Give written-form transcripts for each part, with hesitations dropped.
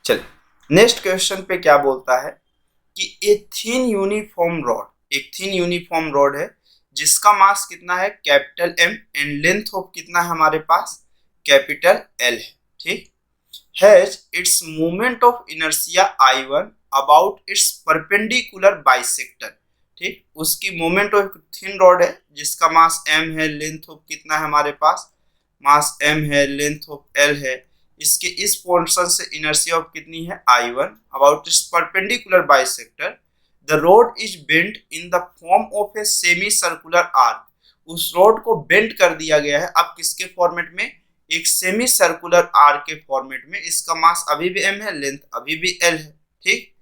चलिए next question पे क्या बोलता है कि एक थिन यूनिफॉर्म रॉड है जिसका मास कितना है capital M and length of कितना है हमारे पास कैपिटल एल है। ठीक, has its moment of inertia I1 about its perpendicular bisector. ठीक, उसकी मोमेंट ऑफ थिन रॉड है जिसका मास m है, लेंथ ऑफ कितना है हमारे पास मास m है, लेंथ ऑफ l है, इसके इस पोर्शन से इनर्शिया ऑफ कितनी है I1 about its perpendicular bisector. The road is bent in the form of a semi circular arc. उस रोड को बेंट कर दिया गया है अब किसके फॉर्मेट में, एक सेमी सर्कुलर आर्क के फॉर्मेट में। इसका मास अभी भी m है, लेंथ अभी भी l है। ठीक,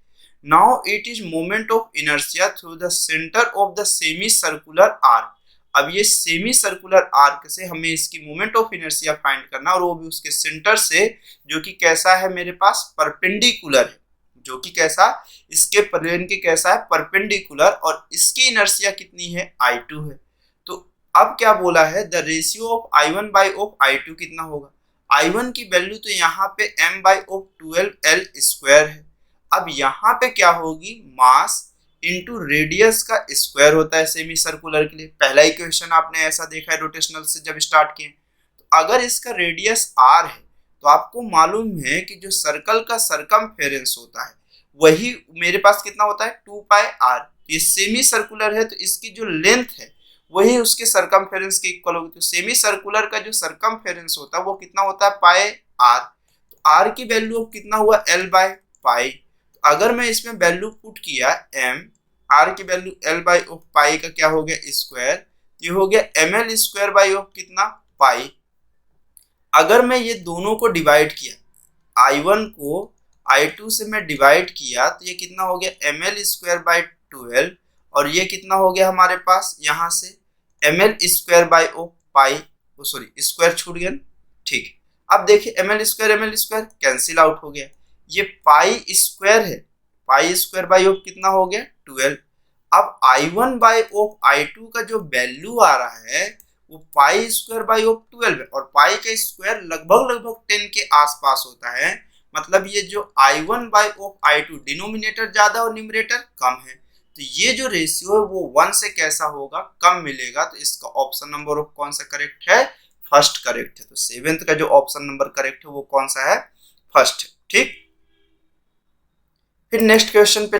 now it is moment of inertia through the centre of the semi circular arc. अब ये सेमी सर्कुलर आर्क से हमें इसकी मोमेंट ऑफ इनर्शिया फाइंड करना और वो भी उसके सेंटर से जो कि कैसा है मेरे पास परपेंडिकुलर है, जो कि कैसा इसके प्लेन के कैसा है परपेंडिकुलर, और इसकी इनर्शिया कितनी है I2 है। तो अब क्या बोला है the ratio of I1 by of I2 कितना होगा। I1 की वैल्यू तो यहाँ पे m by of 12L square है। अब यहाँ पे क्या होगी मास इंटू रेडियस का स्क्वायर होता है सेमी सर्कुलर के लिए। पहला ही क्वेश्चन आपने ऐसा देखा है रोटेशनल से जब स्टार्ट किए। तो अगर इसका रेडियस r है तो आपको मालूम है कि जो सर्कल का सरकमफेरेंस होता है वही मेरे पास कितना होता है 2 पाई r। ये सेमी सर्कुलर है तो इसकी जो लेंथ है वही उसके सरकमफेरेंस के इक्वल होगी। तो सेमी सर्कुलर का जो सरकमफेरेंस होता है वो कितना होता है पाई r। तो r की वैल्यू कितना हुआ l बाय पाई। अगर मैं इसमें वैल्यू पुट किया m, r की वैल्यू l बाई ऑफ पाई का क्या हो गया स्क्वायर, ये हो गया ml स्क्वायर बाई ऑफ कितना पाई। अगर मैं ये दोनों को डिवाइड किया I1 को I2 से मैं डिवाइड किया तो ये कितना हो गया ml स्क्वायर बाई 12 और ये कितना हो गया हमारे पास यहाँ से ml square by of pi, sorry square छूट गया। ठीक, अब देखिए ml स्क्वायर कैंसिल आउट हो गया, ये पाई स्क्वायर है, पाई स्क्वायर बाई ऑफ कितना हो गया 12। अब I1 बाई ऑफ I2 का जो वैल्यू आ रहा है वो पाई स्क्वायर बाई ऑफ 12 है और पाई का स्क्वायर लगभग 10 के आसपास होता है। मतलब ये जो I1 by of I2 denominator ज्यादा और न्यूमरेटर कम है, तो ये जो रेशियो है वो 1 से कैसा होगा कम मिलेगा। तो इसका ऑप्शन नंबर ऑफ कौन सा करेक्ट है, फर्स्ट करेक्ट है। तो 7th का जो ऑप्शन नंबर करेक्ट है वो कौन सा है, फर्स्ट है। ठीक, फिर नेक्स्ट क्वेश्चन पे